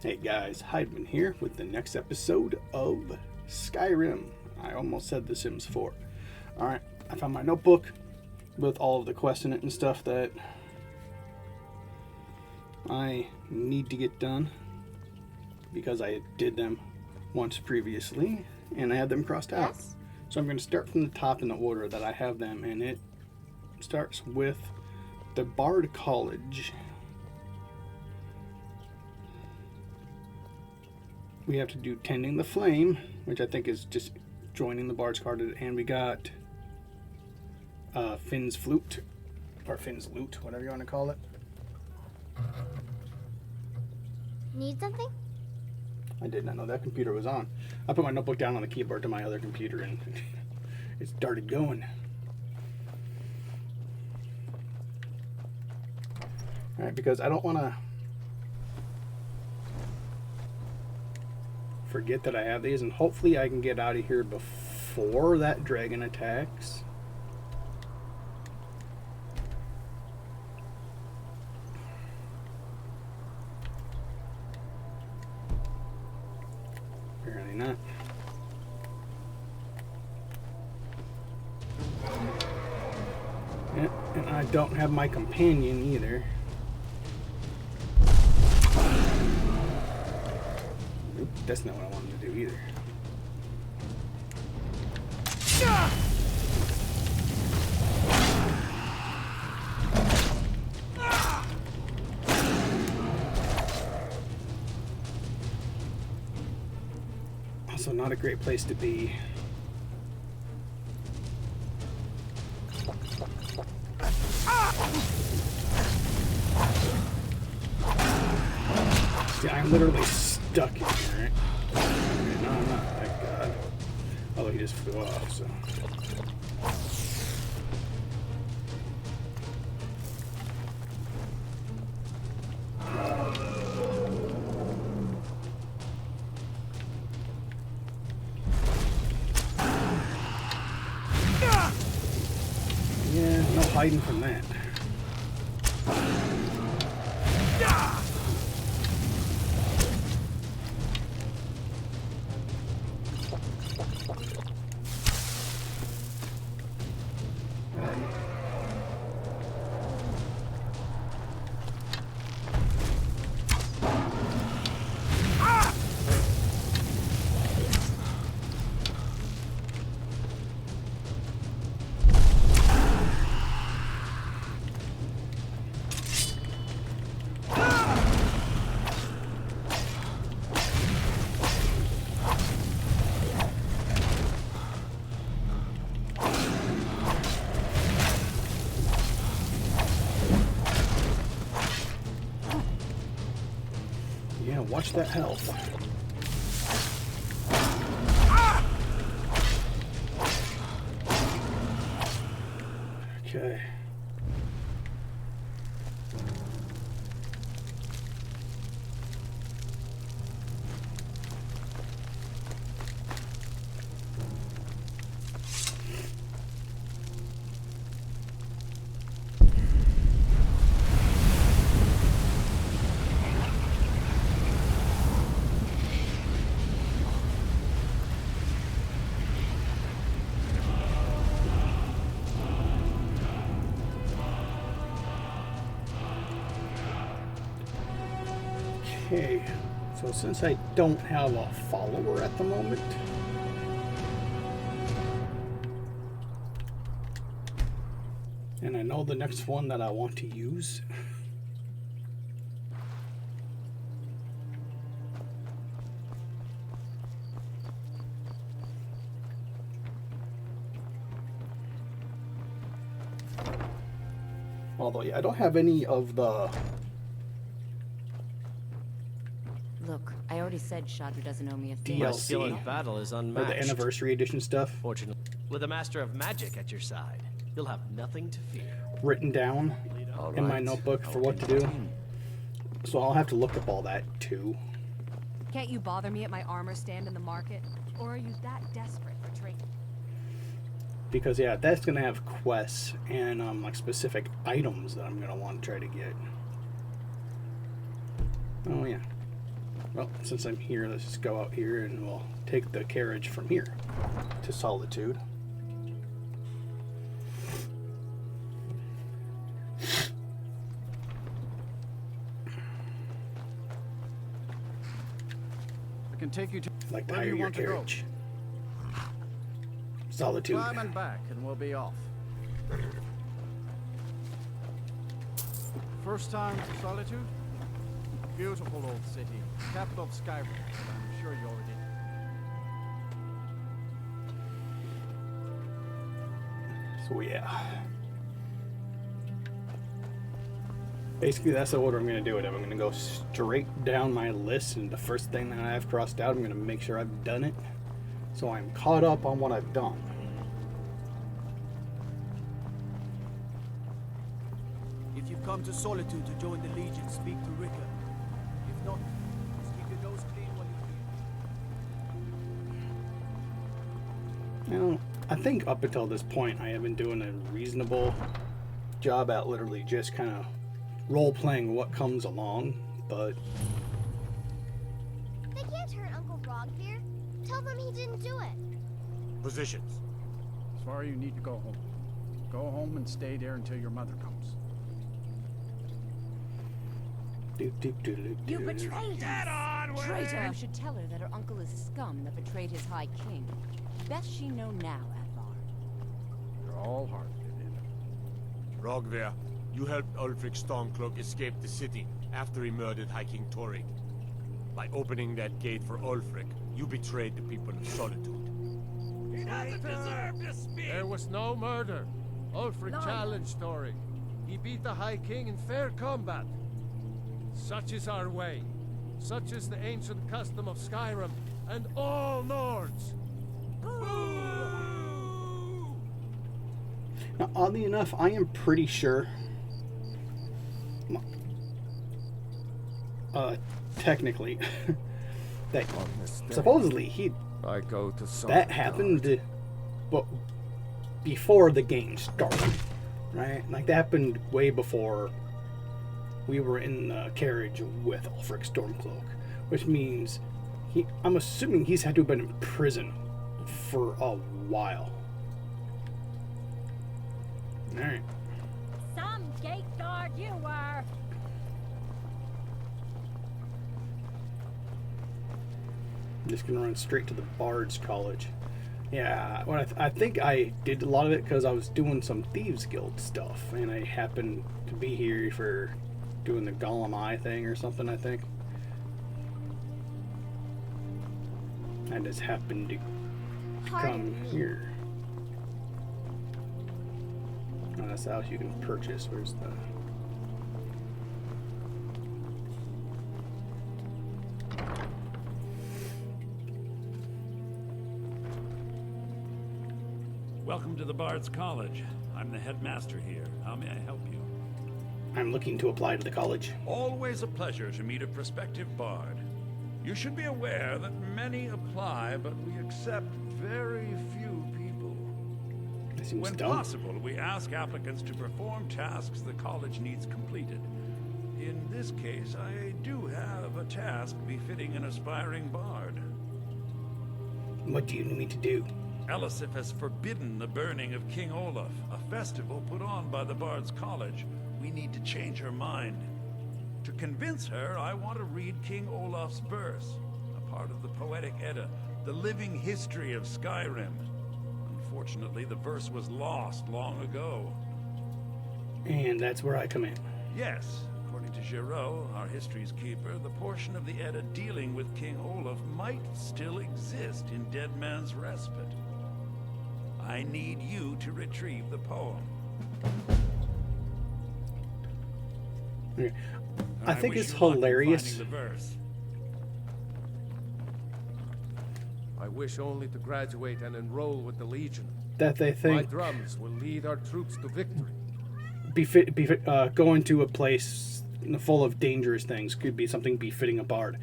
Hey guys, Hydeman here with the next episode of Skyrim. I almost said The Sims 4. Alright, I found my notebook with all of the quests in it and stuff that I need to get done because I did them once previously and I had them crossed out. So I'm going to start from the top in the order that I have them, and it starts with the Bard College. We have to do Tending the Flame, which I think is just joining the Bard's card, and we got Finn's Flute, or Finn's Lute, whatever you want to call it. Need something? I did not know that computer was on. I put my notebook down on the keyboard to my other computer and it started going. Alright, because I don't want to forget that I have these, and hopefully I can get out of here before that dragon attacks. Apparently not. Yeah, and I don't have my companion either. Oop, that's not what I wanted to do either. Also not a great place to be. See, I'm literally stuck in here, right? Okay, no, I'm not. Thank God. Although he just flew off, so. Yeah, no hiding from that. Yeah, watch that health. Okay. Okay, so since I don't have a follower at the moment, and I know the next one that I want to use, although yeah, I don't have any of the Look, I already said Shadra doesn't owe me a thing. DLC. My skill in battle is or unmatched. the anniversary edition stuff Fortunately, with a master of magic at your side, you'll have nothing to fear. written down in my notebook for what to do. So I'll have to look up all that too. Can't you bother me at my armor stand in the market? Or are you that desperate for trading? Because yeah, that's gonna have quests and like specific items that I'm gonna want to try to get. Oh yeah. Well, since I'm here, let's just go out here and we'll take the carriage from here to Solitude. I can take you to I'd like to where hire you your want to go. carriage. Solitude. Climb and back, and we'll be off. First time to Solitude? Beautiful old city, capital of Skyrim. I'm sure you already. So yeah. Basically, that's the order I'm going to do it. I'm going to go straight down my list, and the first thing that I have crossed out, I'm going to make sure I've done it, so I'm caught up on what I've done. If you've come to Solitude to join the Legion, speak to Rika. If not, just keep your nose clean while you're here. You know, I think up until this point, I have been doing a reasonable job at literally just kind of role-playing what comes along, but They can't hurt Uncle Rogbeer. Tell them he didn't do it. Positions. Sorry, you need to go home. Go home and stay there until your mother comes. You betrayed us! Traitor! You should tell her that her uncle is scum that betrayed his High King. Best she know now, Advar. You're all hard. Rogver, you helped Ulfric Stormcloak escape the city after he murdered High King Torrig. By opening that gate for Ulfric, you betrayed the people of Solitude. He doesn't deserve to speak! There was no murder. Ulfric challenged Torrig. He beat the High King in fair combat. Such is our way. Such is the ancient custom of Skyrim and all Nords. now, oddly enough, I am pretty sure, technically, that supposedly I go to that happened, but before the game started, right? Like that happened way before we were in the carriage with Ulfric Stormcloak, which means I'm assuming he's had to have been in prison for a while. Alright. Some gate guard you were. I'm just gonna run straight to the Bards College. Yeah, well, I think I did a lot of it because I was doing some Thieves Guild stuff, and I happened to be here for doing the Golem Eye thing or something, I think. I just happened to come here. Oh, that's the house you can purchase. Where's the... Welcome to the Bards College. I'm the headmaster here. How may I help you? I'm looking to apply to the college. Always a pleasure to meet a prospective bard. You should be aware that many apply, but we accept very few people. That seems When dumb. possible, we ask applicants to perform tasks the college needs completed. In this case, I do have a task befitting an aspiring bard. What do you need me to do? Elisif has forbidden the burning of King Olaf, a festival put on by the Bards College. We need to change her mind. To convince her, I want to read King Olaf's verse, a part of the Poetic Edda, the living history of Skyrim. Unfortunately, the verse was lost long ago. And that's where I come in. Yes, according to Giraud, our history's keeper, the portion of the Edda dealing with King Olaf might still exist in Dead Man's Respite. I need you to retrieve the poem. Okay. I think it's hilarious I wish only to graduate and enroll with the Legion. that they My think drums will lead our troops to victory. going to a place full of dangerous things could be something befitting a bard.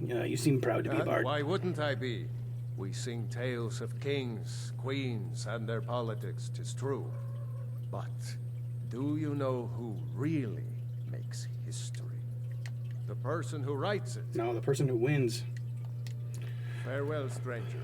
You seem proud to be a And bard. why wouldn't I be? We sing tales of kings, queens, and their politics, 'tis true. But do you know who really makes history? The person who writes it. No, the person who wins. Farewell, stranger.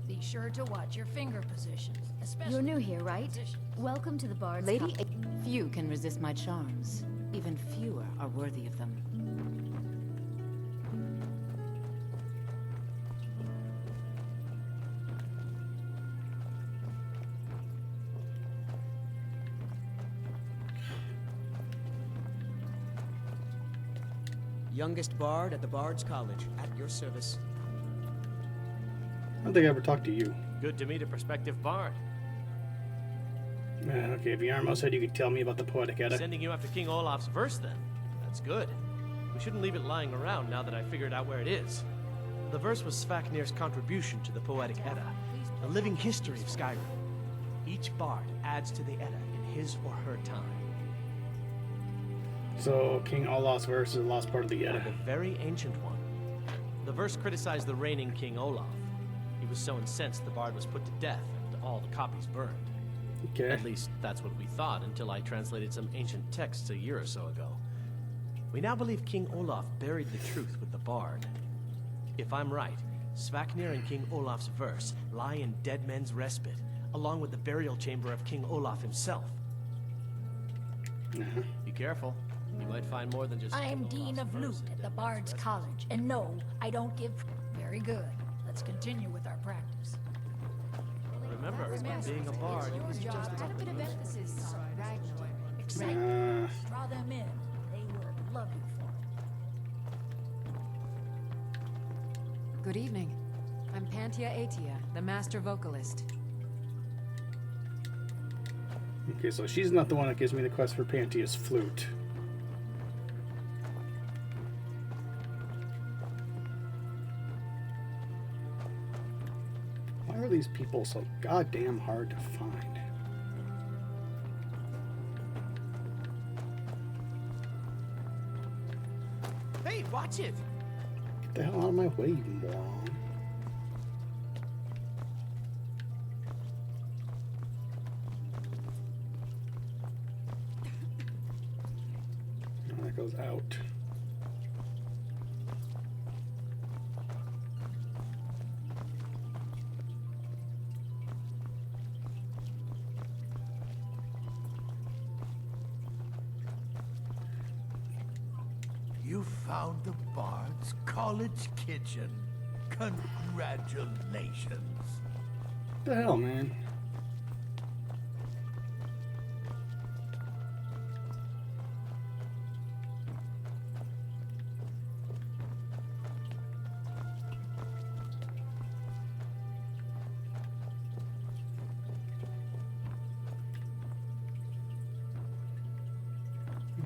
Be sure to watch your finger positions, especially. You're new here, right? Welcome to the Bards. Lady, few can resist my charms. Even fewer are worthy of them. Youngest bard at the Bards College, at your service. I don't think I ever talked to you. Good to meet a prospective bard. Okay, if Yarmo said you could tell me about the Poetic Edda. Sending you after King Olaf's verse, then. That's good. We shouldn't leave it lying around now that I figured out where it is. The verse was Svafnir's contribution to the Poetic Edda, a living history of Skyrim. Each bard adds to the Edda in his or her time. So, King Olaf's verse is the last part of the Edda. The very ancient one. The verse criticized the reigning King Olaf. He was so incensed the bard was put to death and all the copies burned. Okay. At least that's what we thought until I translated some ancient texts a year or so ago. We now believe King Olaf buried the truth with the bard. If I'm right, Svafnir and King Olaf's verse lie in Dead Men's Respite, along with the burial chamber of King Olaf himself. Be careful. You might find more than just... I'm Dean of Lute at the Bards College, and no, I don't give... Very good. Let's continue with our practice. Remember, being a bard isn't just about the music. emphasis on Ragnar. Excitement. Draw them in. They will love you for it. Good evening. I'm Pantia Atia, the master vocalist. Okay, so she's not the one that gives me the quest for Pantia's flute. Why are these people so goddamn hard to find? Hey, watch it! Get the hell out of my way, you moron. Oh, that goes out. You found the Bards College kitchen. Congratulations. What the hell, man?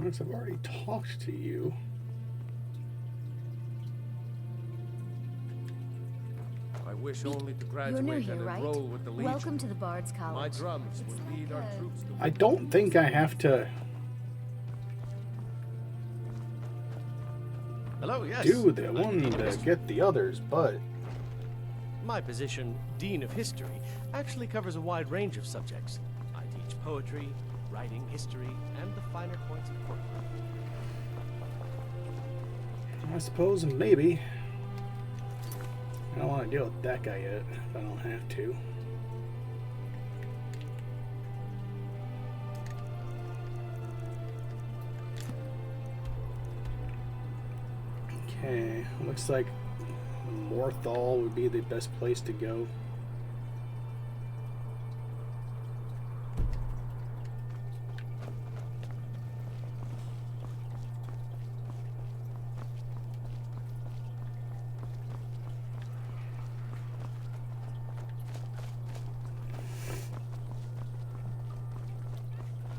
Once I've already talked to you. I wish only to You're new graduate here, and right? enroll with the Legion. Welcome to the Bards My College. drums will lead our troops to... I don't think I have to Hello, yes. do the I'm one Dean of to History. get the others, but My position, Dean of History, actually covers a wide range of subjects. I teach poetry, writing, history, and the finer points of court life. I suppose maybe. I don't want to deal with that guy yet, if I don't have to. Okay, looks like Morthal would be the best place to go.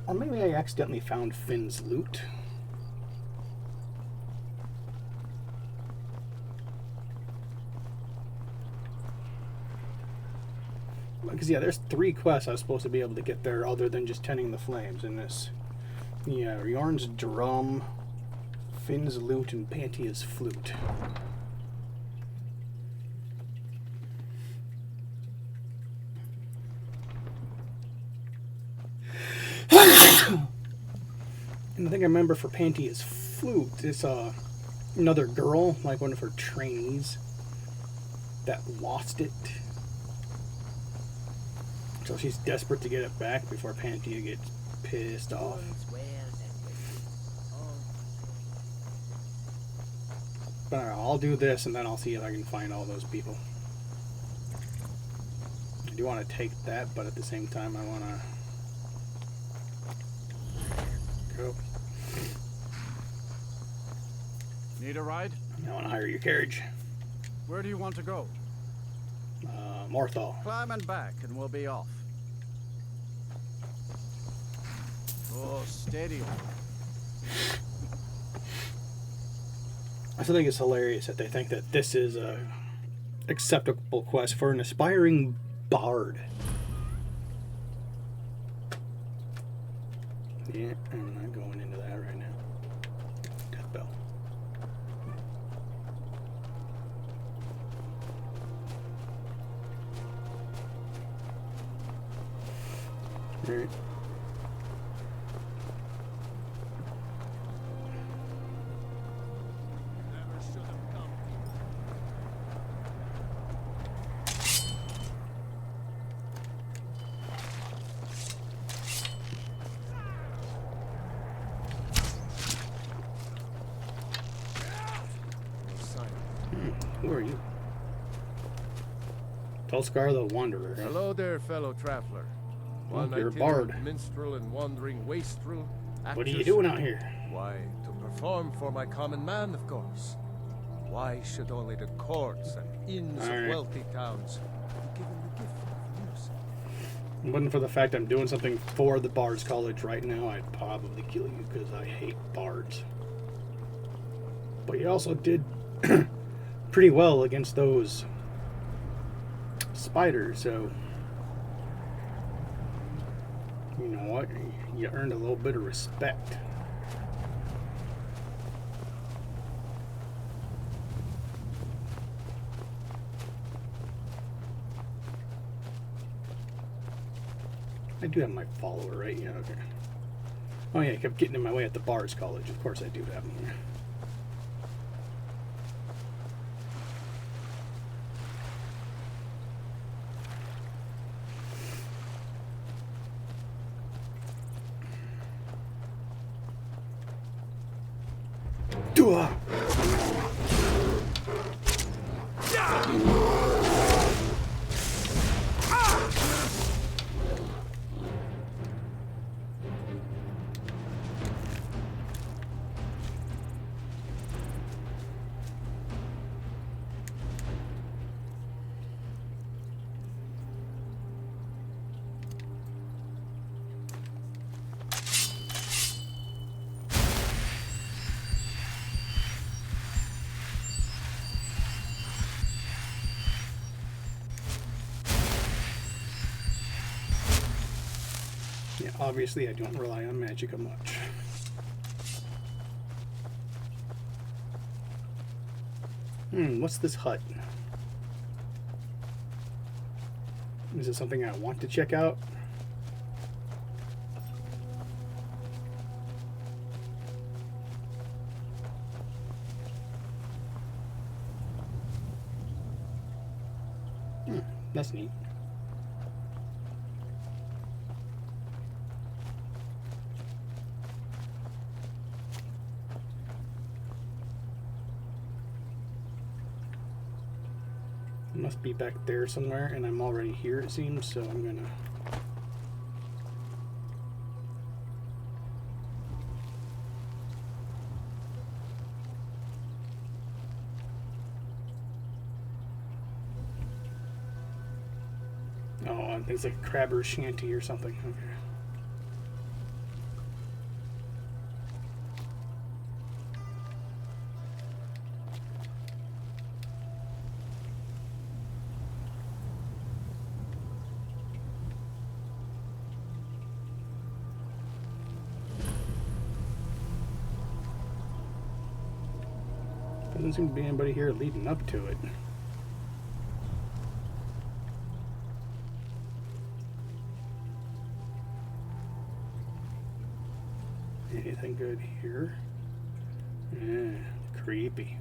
Or maybe I accidentally found Finn's loot. Because, yeah, there's 3 quests I was supposed to be able to get there other than just tending the flames in this. Yeah, Ryorn's drum, Finn's lute, and Pantia's flute. think I remember for Panthea's flute, it's another girl, like one of her trainees, that lost it. So she's desperate to get it back before Panthea gets pissed off. But I'll do this and then I'll see if I can find all those people. I do want to take that, but at the same time I want to go. Need a ride? I want to hire your carriage. Where do you want to go? Morthal. Climb and back and we'll be off. Oh, steady. I still think it's hilarious that they think that this is a acceptable quest for an aspiring bard. Yeah, I'm not going into that right now. Death bell. Alright. Who are you? Tolskar the Wanderer. Hello there, fellow traveler. One you're a itinerant bard. minstrel and wandering wastrel. What are you actress- doing out here? Why, to perform for my common man, of course. Why should only the courts and inns All right. of wealthy towns be given the gift of music? If it wasn't for the fact I'm doing something for the Bards College right now, I'd probably kill you because I hate bards. But you also did pretty well against those spiders, so you know what? You earned a little bit of respect. I do have my follower, right? Yeah, okay. Oh yeah, I kept getting in my way at the Bards College. Of course I do have him here. Dua! Yeah, obviously I don't rely on magic much. What's this hut? Is it something I want to check out? That's neat. Must be back there somewhere, and I'm already here it seems, so I'm gonna I think it's like a crabber's shanty or something. Okay. Doesn't seem to be anybody here leading up to it. Anything good here? Yeah, creepy.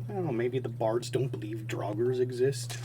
I don't know, maybe the Bards don't believe Draugrs exist.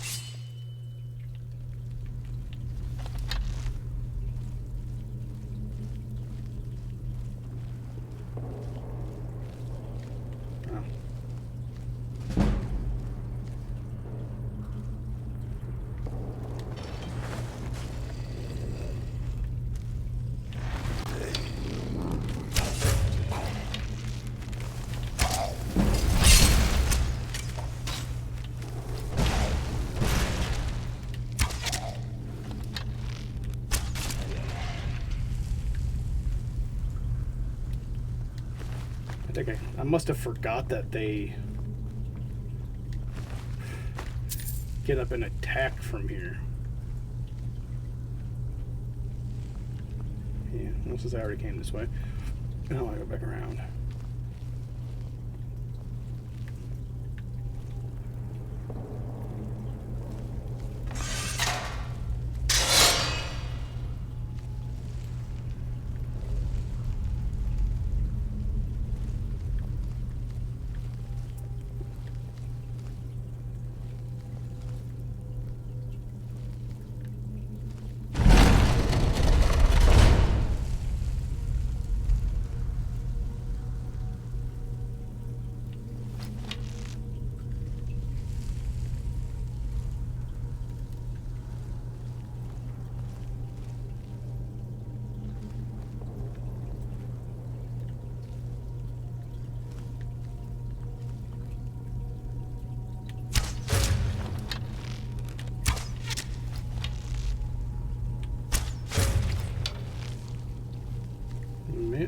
I must have forgot that they get up and attack from here. Yeah, well, since I already came this way, now I want to go back around.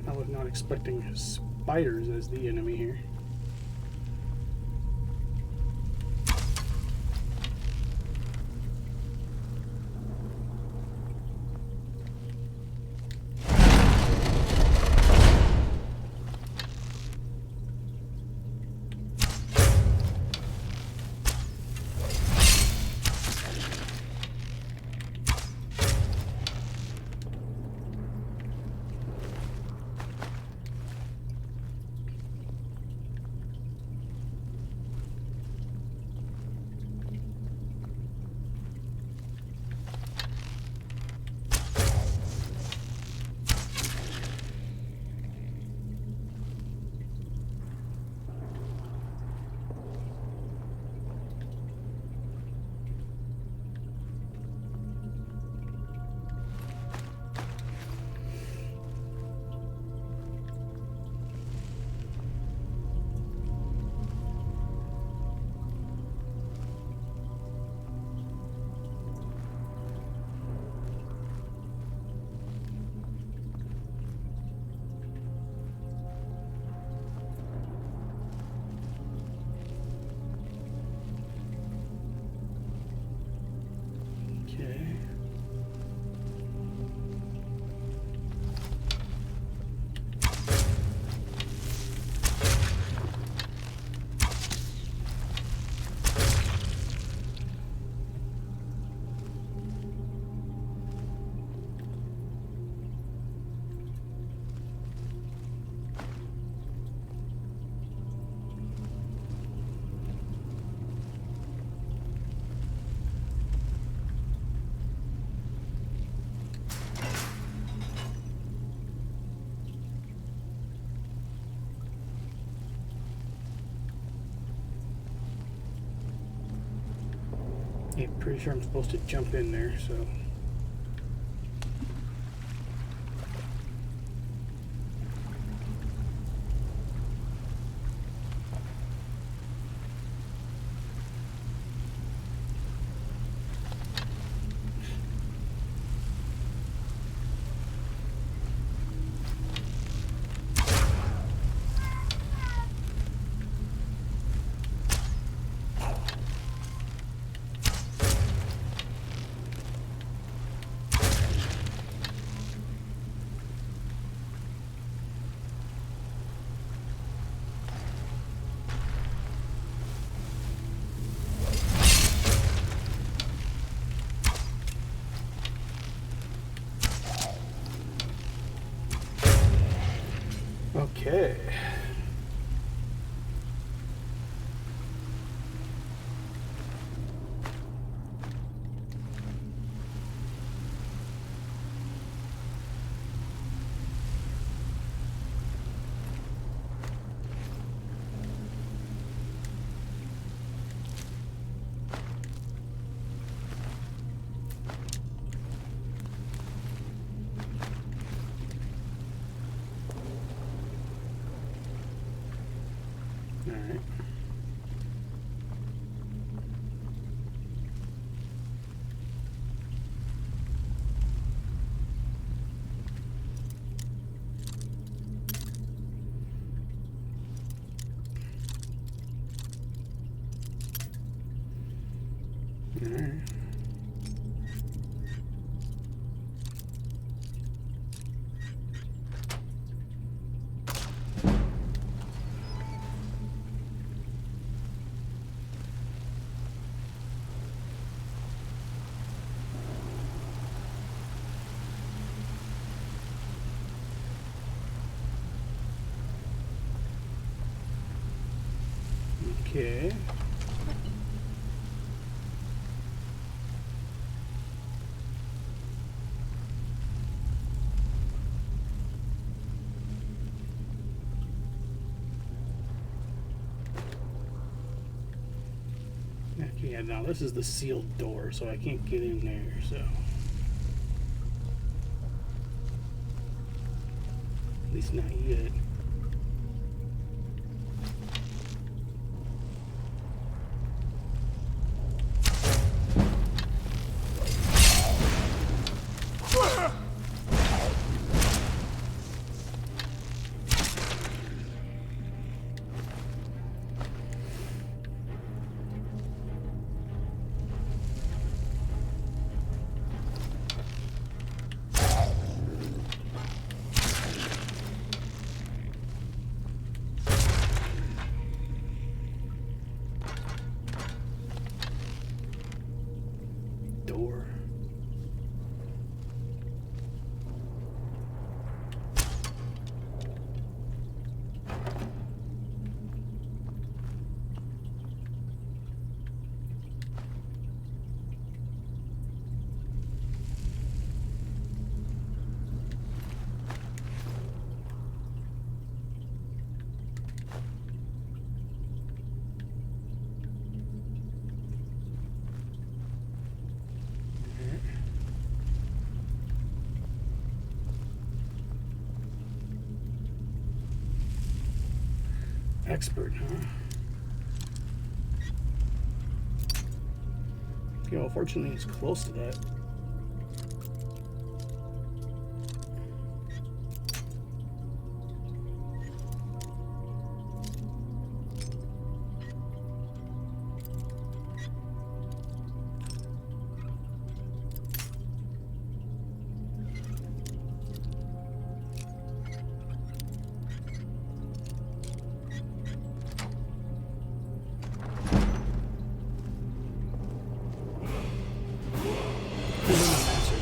I was not expecting spiders as the enemy here. Yeah, pretty sure I'm supposed to jump in there, so. Okay. Alright. Alright. Okay. Okay, yeah, now this is the sealed door, so I can't get in there, so. At least not yet. Door. Expert, huh? Okay, well, fortunately it's close to that.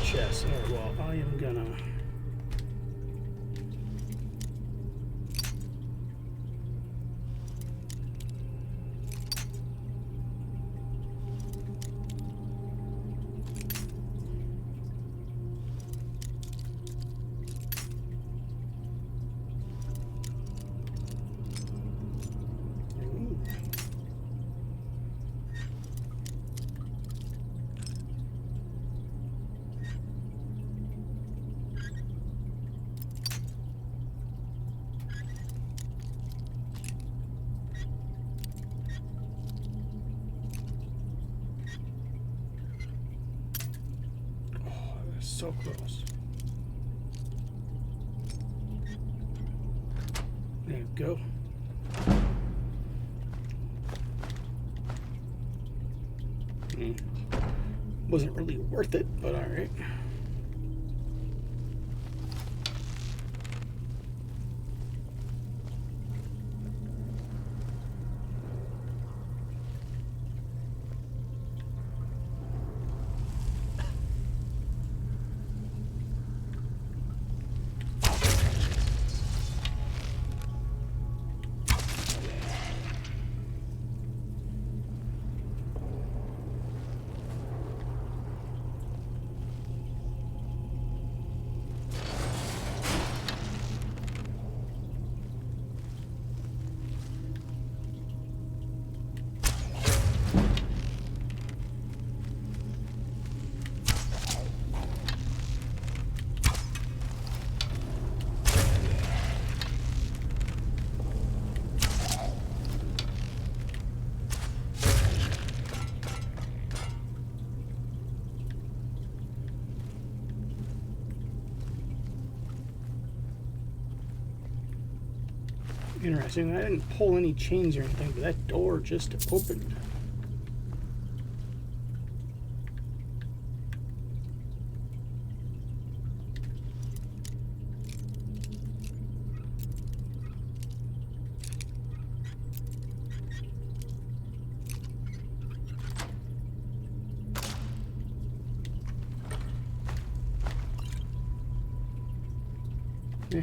Chest. Oh, well, I am gonna. So close. There you go. Wasn't really worth it, but all right. Interesting. I didn't pull any chains or anything, but that door just opened. Yeah.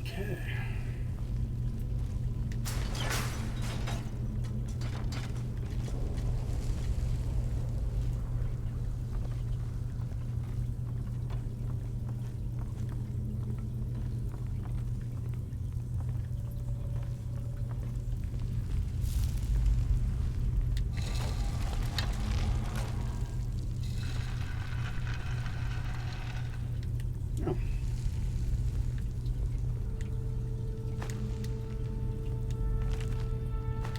Okay. Oh.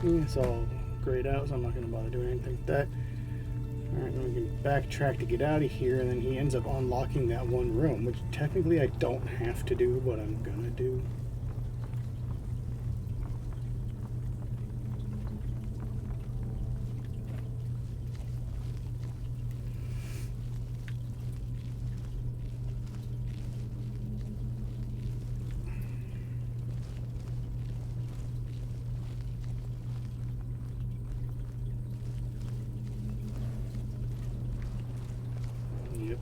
It's all grayed out, so I'm not going to bother doing anything with that. Alright, then we can backtrack to get out of here, and then he ends up unlocking that one room, which technically I don't have to do, but I'm going to do. Yep.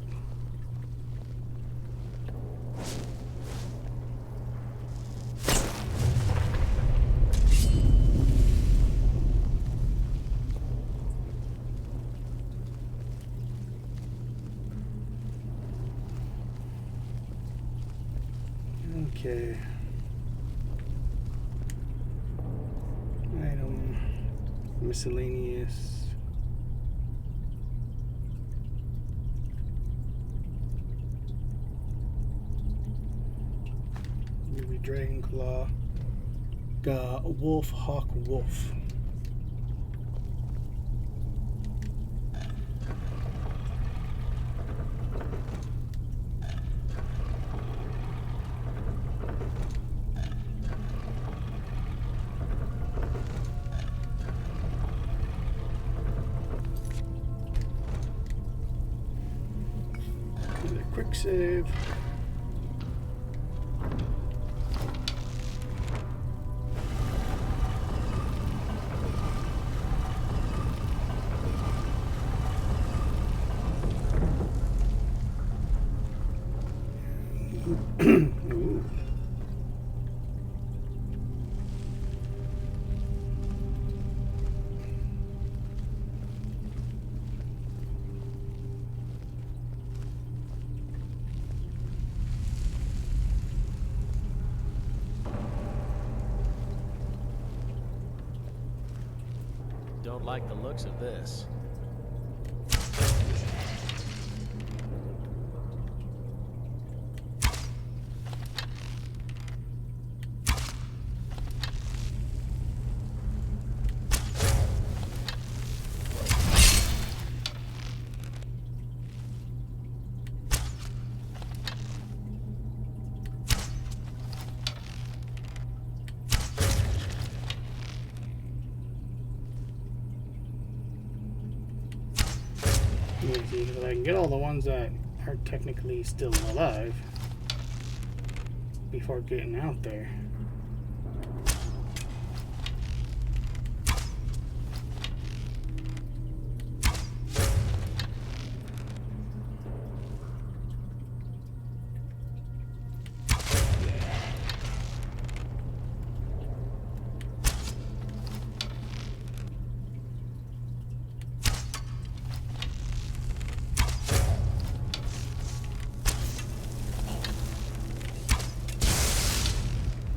Okay. Item miscellaneous. Dragon Claw, Wolf, Hawk, Wolf. Another quick save. Ooh. Don't like the looks of this. See if I can get all the ones that are technically still alive before getting out there.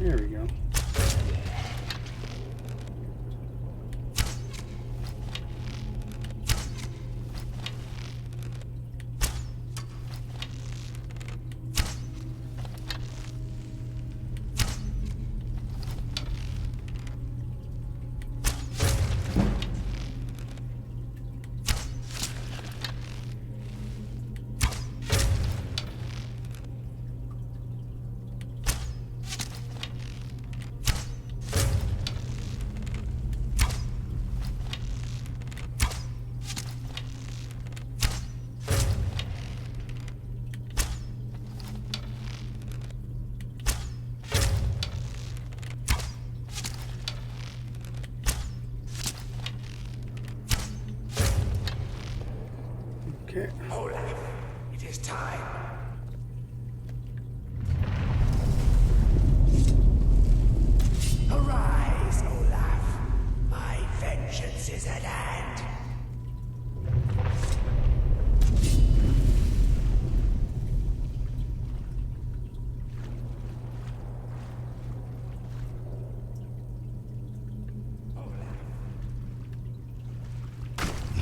There we go. Okay. Olaf, it is time. Arise, Olaf. My vengeance is at hand.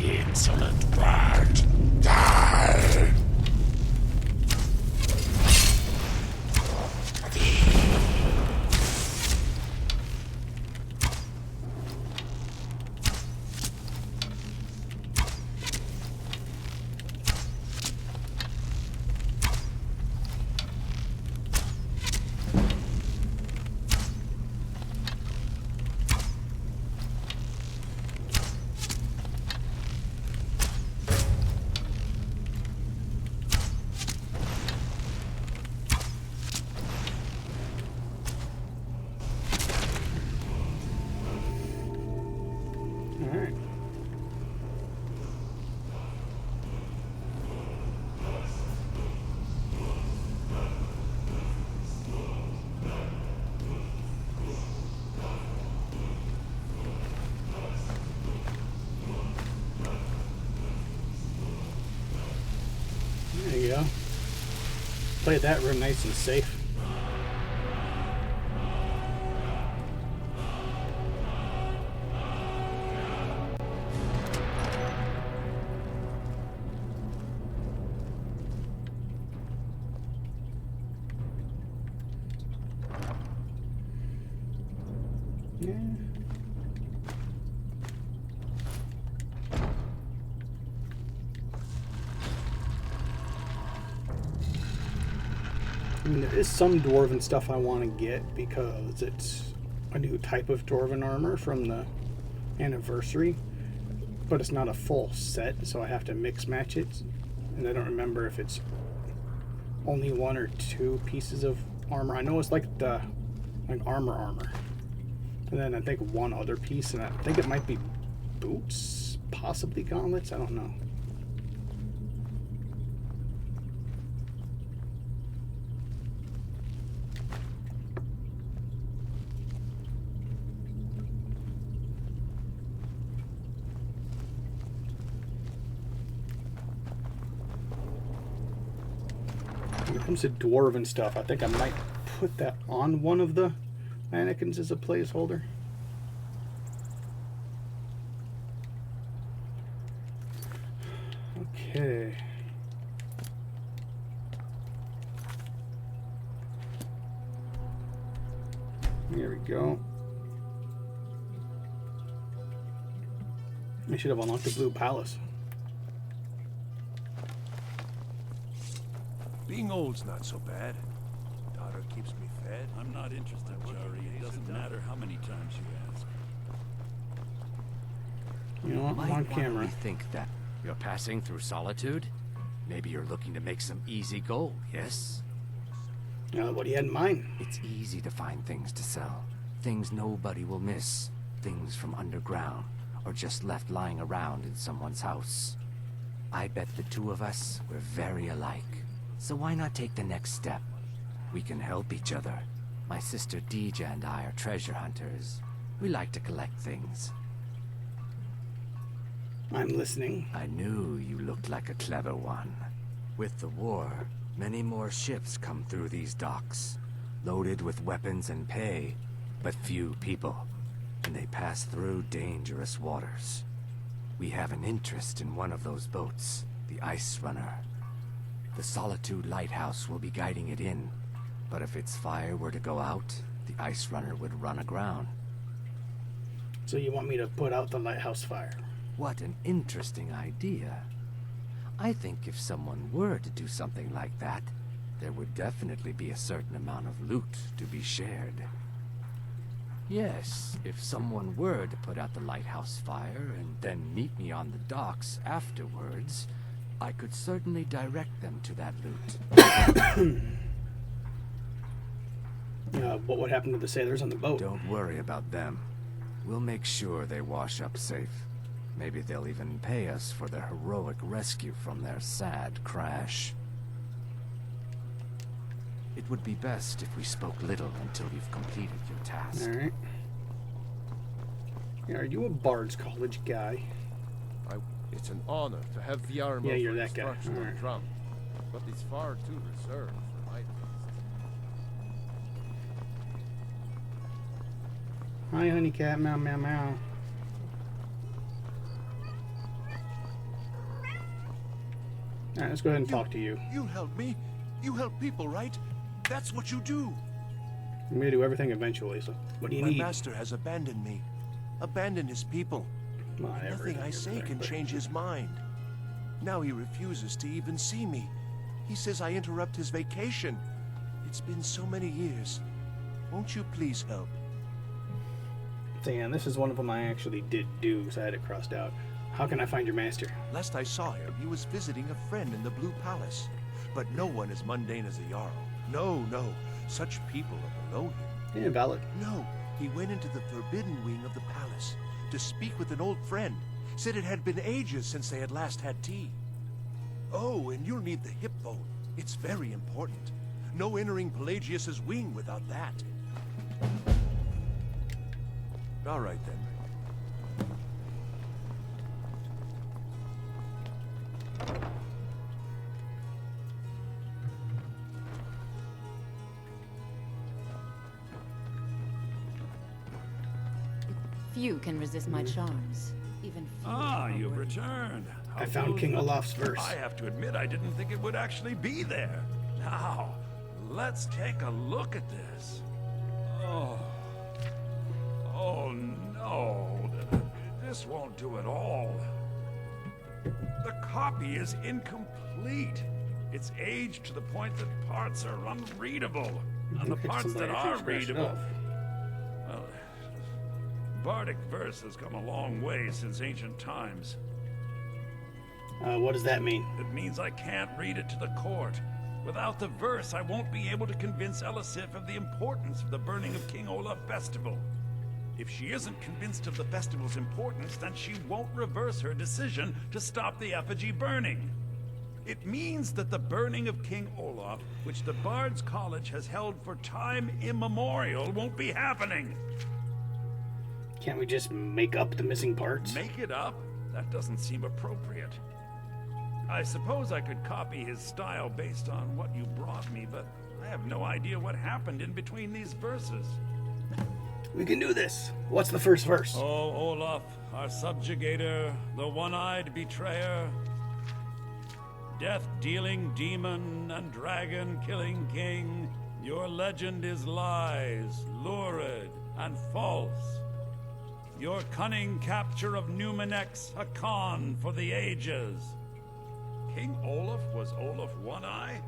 Insolent bard, die! Alright. There you go. Play that real nice and safe. Yeah. I mean, there is some dwarven stuff I want to get because it's a new type of dwarven armor from the anniversary, but it's not a full set, so I have to mix match it, and I don't remember if it's only one or two pieces of armor. I know it's like the armor, and then I think one other piece, and I think it might be boots, possibly gauntlets. I don't know. When it comes to dwarven stuff, I think I might put that on one of the mannequins as a placeholder. Okay. Here we go. We should have unlocked the Blue Palace. Being old's not so bad. Daughter keeps me fed. I'm not interested, Jari. It doesn't matter how many times you ask. You know what? I'm on camera. You think that you're passing through solitude? Maybe you're looking to make some easy gold, yes? What do you had in mind? It's easy to find things to sell. Things nobody will miss. Things from underground, or just left lying around in someone's house. I bet the two of us were very alike. So why not take the next step? We can help each other. My sister Dija and I are treasure hunters. We like to collect things. I'm listening. I knew you looked like a clever one. With the war, many more ships come through these docks. loaded with weapons and pay, but few people, and they pass through dangerous waters. We have an interest in one of those boats, the Ice Runner. The Solitude Lighthouse will be guiding it in, but if its fire were to go out, the Ice Runner would run aground. So you want me to put out the lighthouse fire? What an interesting idea. I think if someone were to do something like that, there would definitely be a certain amount of loot to be shared. Yes, if someone were to put out the lighthouse fire and then meet me on the docks afterwards, I could certainly direct them to that loot. What would happen to the sailors on the boat? Don't worry about them. We'll make sure they wash up safe. Maybe they'll even pay us for their heroic rescue from their sad crash. It would be best if we spoke little until you've completed your task. Alright. Yeah, are you a Bards College guy? It's an honor to have the armor Yeah, you're for that guy. instruction All right. on drum, but it's far too reserved for my taste. Hi, honey cat. Meow, meow, meow. Alright, let's go ahead and talk to you. You help me. You help people, right? That's what you do. I'm gonna do everything eventually, so what do you My need? master has abandoned me. Abandoned his people. Come on, Nothing I say can change his mind. Now he refuses to even see me. He says I interrupt his vacation. It's been so many years. Won't you please help? Dan, this is one of them I actually did do, so I had it crossed out. How can I find your master? Last I saw him, he was visiting a friend in the Blue Palace. But no one as mundane as a Jarl. No. Such people are below him. Yeah, valid. No, he went into the forbidden wing of the palace to speak with an old friend. Said it had been ages since they had last had tea. Oh, and you'll need the hip bone. It's very important. No entering Pelagius's wing without that. All right, then. Few can resist my charms. Even few. Ah, you've returned. I found King Olaf's verse. I have to admit, I didn't think it would actually be there. Now, let's take a look at this. Oh no. This won't do at all. The copy is incomplete. It's aged to the point that parts are unreadable. And the parts that are readable... Well, Bardic verse has come a long way since ancient times. What does that mean? It means I can't read it to the court. Without the verse, I won't be able to convince Elisif of the importance of the burning of King Olaf festival. If she isn't convinced of the festival's importance, then she won't reverse her decision to stop the effigy burning. It means that the burning of King Olaf, which the Bards College has held for time immemorial, won't be happening. Can't we just make up the missing parts? Make it up? That doesn't seem appropriate. I suppose I could copy his style based on what you brought me, but I have no idea what happened in between these verses. We can do this. What's the first verse? Oh, Olaf, our subjugator, the one-eyed betrayer, death-dealing demon and dragon-killing king, your legend is lies, lurid, and false. Your cunning capture of Numenex, a con for the ages. King Olaf was Olaf One-Eye?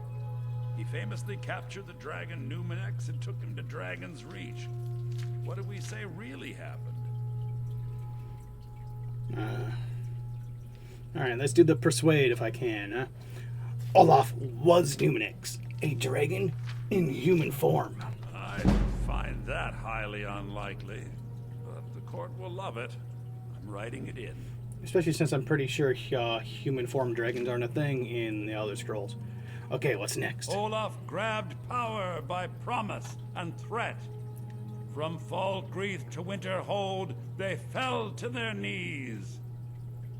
He famously captured the dragon Numenex and took him to Dragon's Reach. What do we say really happened? Alright, let's do the persuade if I can. Olaf was Numenix, a dragon in human form. I find that highly unlikely, but the court will love it. I'm writing it in. Especially since I'm pretty sure human form dragons aren't a thing in the Elder Scrolls. Okay, what's next? Olaf grabbed power by promise and threat. From Falkreath to Winterhold, they fell to their knees.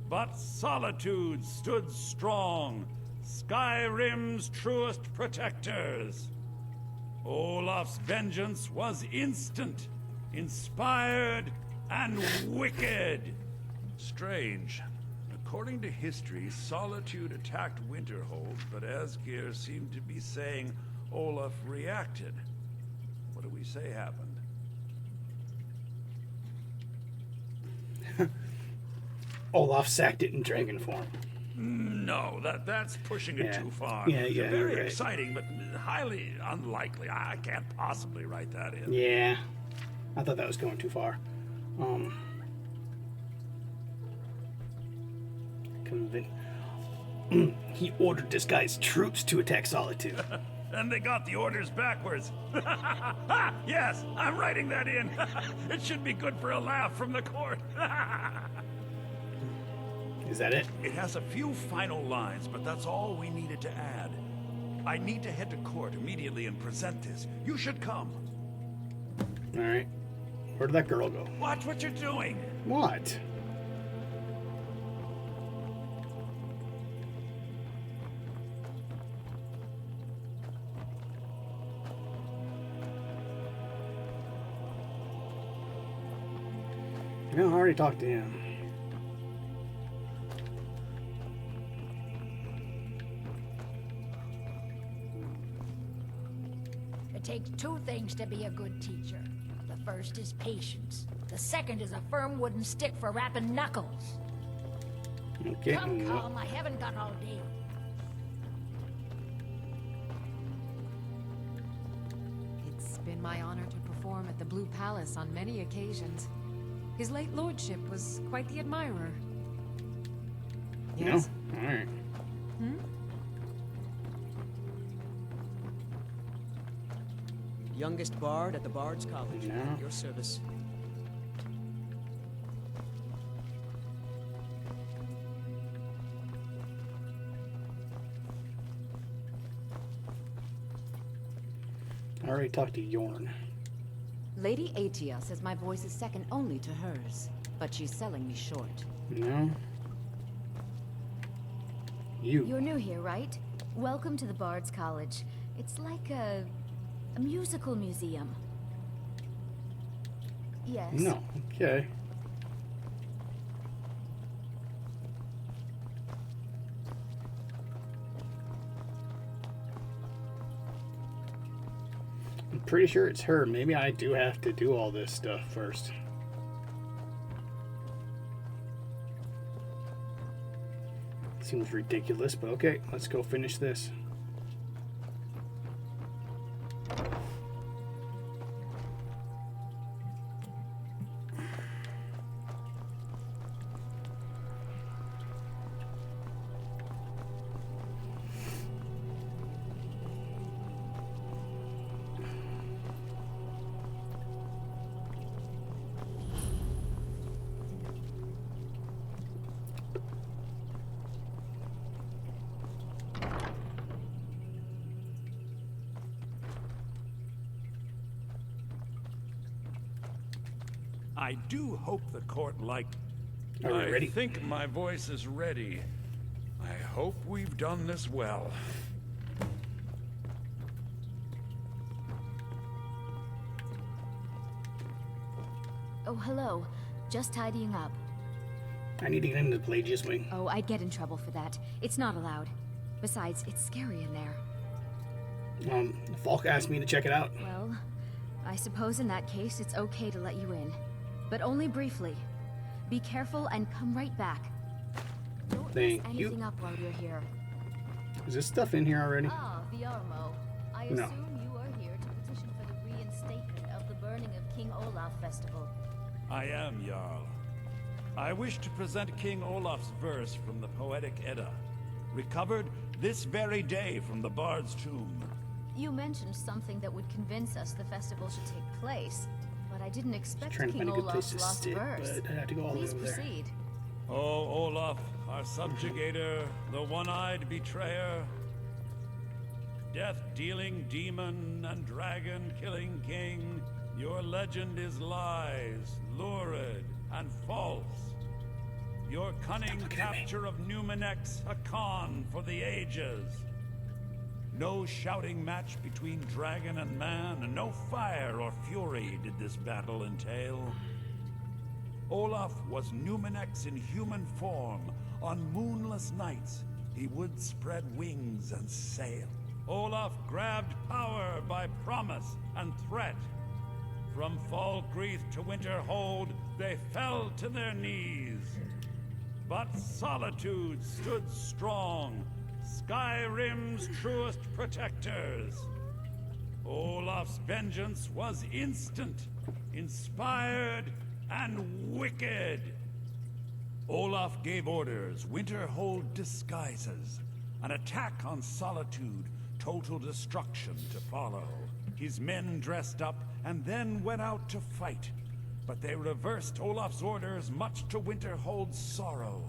But Solitude stood strong, Skyrim's truest protectors. Olaf's vengeance was instant, inspired, and wicked. Strange. According to history, Solitude attacked Winterhold, but Asgeir seemed to be saying Olaf reacted. What do we say happened? Olaf sacked it in dragon form. No, that's pushing it too far. Yeah, Very right. exciting, but highly unlikely. I can't possibly write that in. Yeah, I thought that was going too far. He ordered this guy's troops to attack Solitude. And they got the orders backwards. Yes, I'm writing that in. It should be good for a laugh from the court. Is that it? It has a few final lines, but that's all we needed to add. I need to head to court immediately and present this. You should come. All right. Where did that girl go? Watch what you're doing. What? No, I already talked to him. It takes two things to be a good teacher. The first is patience. The second is a firm wooden stick for rapping knuckles. Okay. Come, I haven't got all day. It's been my honor to perform at the Blue Palace on many occasions. His late lordship was quite the admirer. Yes? No? All right. Hmm? Youngest bard at the Bards College. No. At your service. I already talked to Yorn. Lady Atia says my voice is second only to hers, but she's selling me short. No. You're new here, right? Welcome to the Bards College. It's like a musical museum. Yes. No. Okay. I'm pretty sure it's her. Maybe I do have to do all this stuff first. Seems ridiculous, but okay, let's go finish this. I do hope the court liked. Are we ready? I think my voice is ready. I hope we've done this well. Oh, hello. Just tidying up. I need to get into the Pelagius wing. Oh, I'd get in trouble for that. It's not allowed. Besides, it's scary in there. Falk asked me to check it out. Well, I suppose in that case it's okay to let you in. But only briefly. Be careful and come right back. Don't Thank mess you. anything up while you're here. Is this stuff in here already? Ah, Viarmo. I No. assume you are here to petition for the reinstatement of the burning of King Olaf Festival. I am, Jarl. I wish to present King Olaf's verse from the Poetic Edda, recovered this very day from the Bard's tomb. You mentioned something that would convince us the festival should take place, but I didn't expect Trying to King find a good place Olaf's to lost sit, verse. but I have to go all the way Please over there. proceed. O Olaf, our subjugator, the one-eyed betrayer, death-dealing demon and dragon-killing king, your legend is lies, lurid, and false. Your cunning capture of Numenex, a con for the ages. No shouting match between dragon and man, and no fire or fury did this battle entail. Olaf was Numenex in human form. On moonless nights, he would spread wings and sail. Olaf grabbed power by promise and threat. From Falkreath to Winterhold, they fell to their knees. But Solitude stood strong, Skyrim's truest protectors. Olaf's vengeance was instant, inspired, and wicked. Olaf gave orders, Winterhold disguises, an attack on Solitude, total destruction to follow. His men dressed up and then went out to fight, but they reversed Olaf's orders, much to Winterhold's sorrow.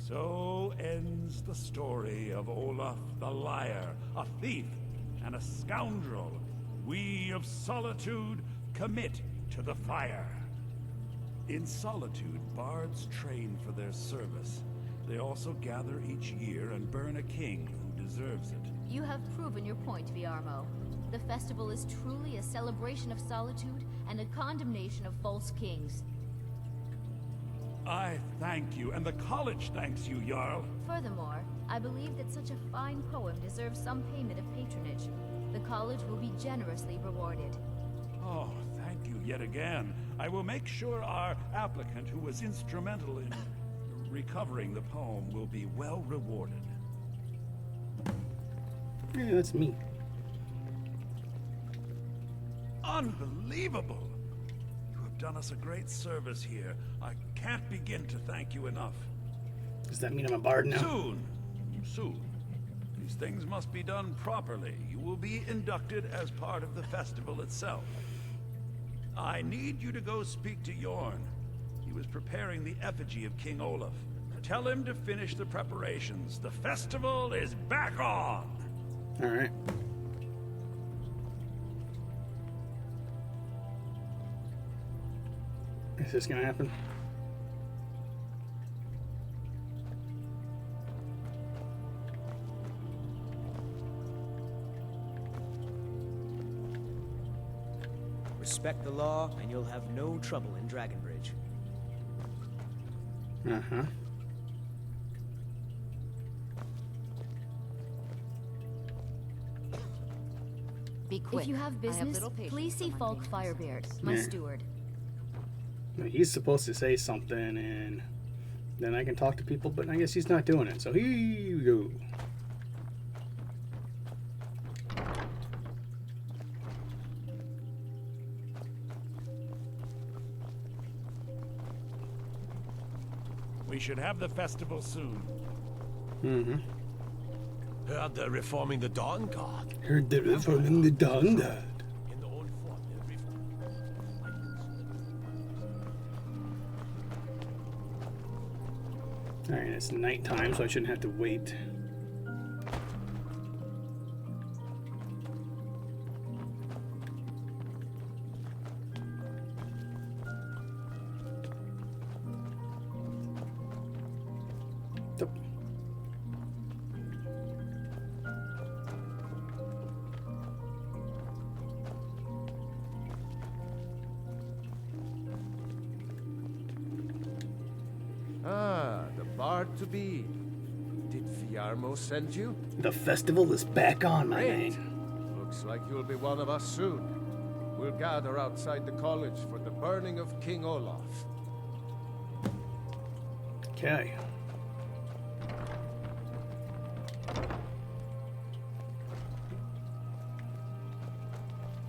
So ends the story of Olaf the Liar, a thief and a scoundrel. We of Solitude commit to the fire. In Solitude, bards train for their service. They also gather each year and burn a king who deserves it. You have proven your point, Viarmo. The festival is truly a celebration of solitude and a condemnation of false kings. I thank you, and the college thanks you, Jarl. Furthermore, I believe that such a fine poem deserves some payment of patronage. The college will be generously rewarded. Oh, thank you yet again. I will make sure our applicant, who was instrumental in recovering the poem, will be well rewarded. Yeah, that's me. Unbelievable! You have done us a great service here. I can't begin to thank you enough. Does that mean I'm a bard now? Soon. These things must be done properly. You will be inducted as part of the festival itself. I need you to go speak to Yorn. He was preparing the effigy of King Olaf. Tell him to finish the preparations. The festival is back on! Alright. Is this gonna happen? Respect the law, and you'll have no trouble in Dragonbridge. Uh-huh. Be quick. If you have business, please see Falk Firebeard, my steward. He's supposed to say something, and then I can talk to people, but I guess he's not doing it, so here you go. We should have the festival soon. Mm-hmm. Heard they're reforming the Dawn Guard. Heard they're reforming the Dawn Guard. In the old fort, they're Alright, it's nighttime, so I shouldn't have to wait. Ah, the bard to be. Did Viarmo send you? The festival is back on, my Great. man. Looks like you'll be one of us soon. We'll gather outside the college for the burning of King Olaf. Okay.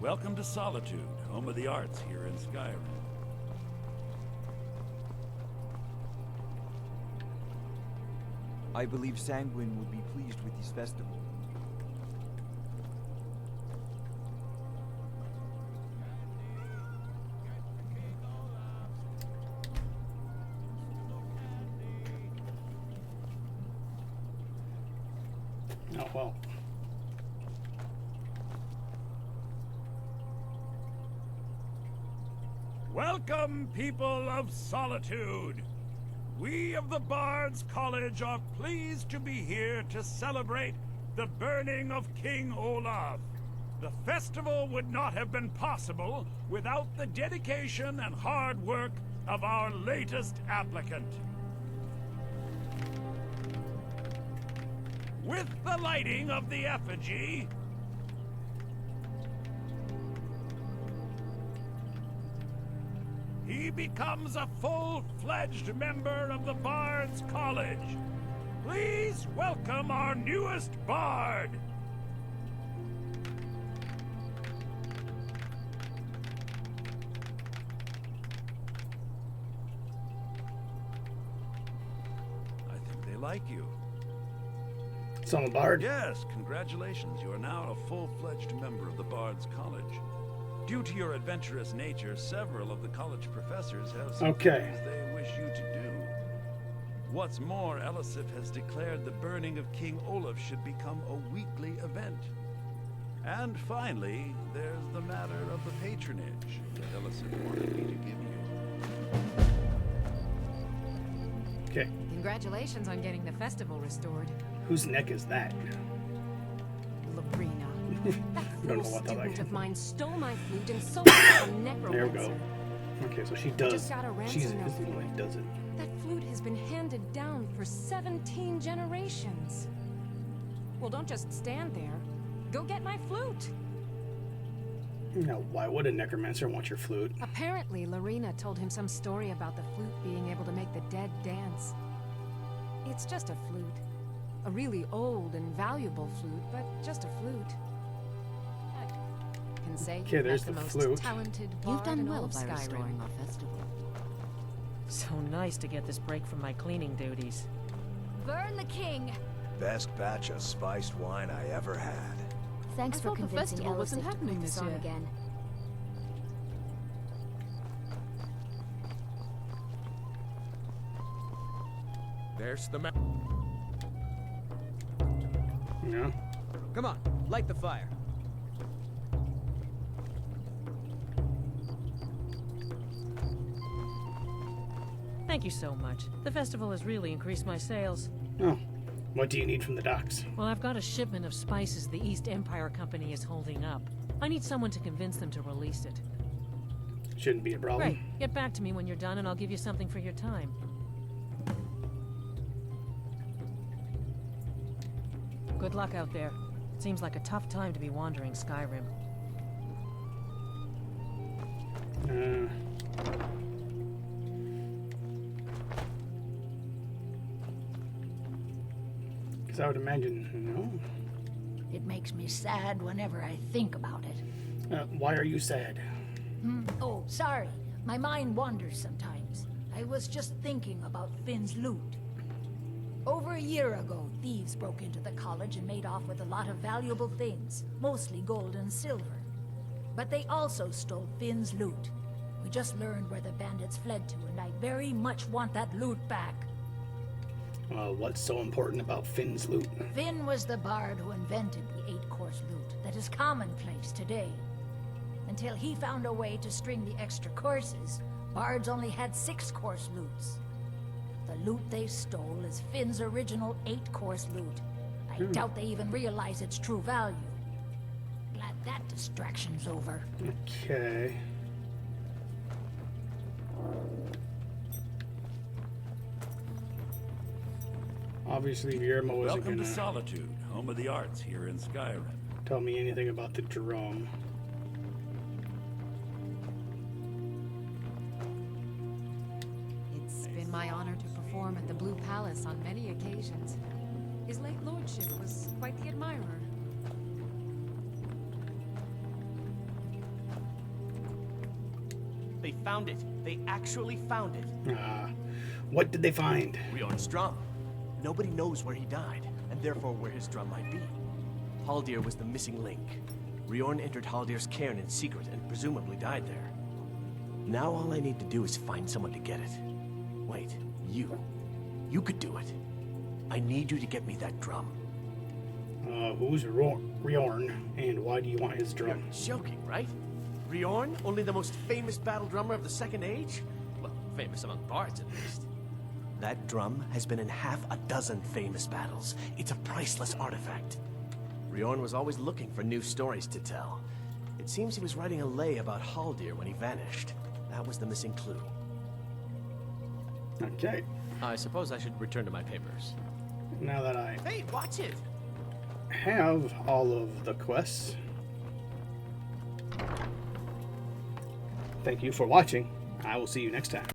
Welcome to Solitude, home of the arts here in Skyrim. I believe Sanguine would be pleased with this festival. Oh, well. Welcome, people of Solitude! We of the Bards College are pleased to be here to celebrate the burning of King Olaf. The festival would not have been possible without the dedication and hard work of our latest applicant. With the lighting of the effigy, he becomes a full-fledged member of the Bards College. Please welcome our newest Bard. I think they like you. So I'm a Bard? Yes, congratulations. You are now a full-fledged member of the Bards College. Due to your adventurous nature, several of the college professors have some things they wish you to do. What's more, Elisif has declared the burning of King Olaf should become a weekly event. And finally, there's the matter of the patronage that Elisif wanted me to give you. Okay. Congratulations on getting the festival restored. Whose neck is that? Larina. That I don't know what that student like. of mine stole my flute and sold it to a necromancer. There we go. Okay, so she does. Just got a ransom She's note. physically does it. That flute has been handed down for 17 generations. Well, don't just stand there. Go get my flute. Now, why would a necromancer want your flute? Apparently, Larina told him some story about the flute being able to make the dead dance. It's just a flute. A really old and valuable flute, but just a flute. I can say Okay, there's the the most flute. talented You've bard done in well all of by restoring Skyrim. our festival. So nice to get this break from my cleaning duties. Burn the king! Best batch of spiced wine I ever had. Thanks I for thought the convincing festival wasn't Elisif to happening put this this on year. again. There's the map. Yeah. Come on, light the fire. Thank you so much. The festival has really increased my sales. Oh. What do you need from the docks? Well, I've got a shipment of spices the East Empire Company is holding up. I need someone to convince them to release it. Shouldn't be a problem. Great. Get back to me when you're done and I'll give you something for your time. Good luck out there. It seems like a tough time to be wandering Skyrim. Because I would imagine, no. It makes me sad whenever I think about it. Why are you sad? Oh, sorry. My mind wanders sometimes. I was just thinking about Finn's loot. Over a year ago, thieves broke into the college and made off with a lot of valuable things, mostly gold and silver. But they also stole Finn's loot. We just learned where the bandits fled to, and I very much want that loot back. What's so important about Finn's loot? Finn was the bard who invented the 8-course loot that is commonplace today. Until he found a way to string the extra courses, bards only had 6-course loots. The loot they stole is Finn's original 8-course loot. I doubt they even realize its true value. Glad that distraction's over. Okay. Obviously, Guillermo isn't Welcome gonna to Solitude, home of the arts here in Skyrim. tell me anything about the drum. It's been my honor to perform at the Blue Palace on many occasions. His late lordship was quite the admirer. They found it. They actually found it. What did they find? Riorn's drum. Nobody knows where he died, and therefore where his drum might be. Haldir was the missing link. Riorn entered Haldir's cairn in secret and presumably died there. Now all I need to do is find someone to get it. Wait, you. You could do it. I need you to get me that drum. Who's Riorn, and why do you want his drum? You're joking, right? Riorn, only the most famous battle drummer of the Second Age? Well, famous among bards at least. That drum has been in half a dozen famous battles. It's a priceless artifact. Riorn was always looking for new stories to tell. It seems he was writing a lay about Haldir when he vanished. That was the missing clue. Okay. I suppose I should return to my papers. Now that I Hey, watch it! have all of the quests, thank you for watching. I will see you next time.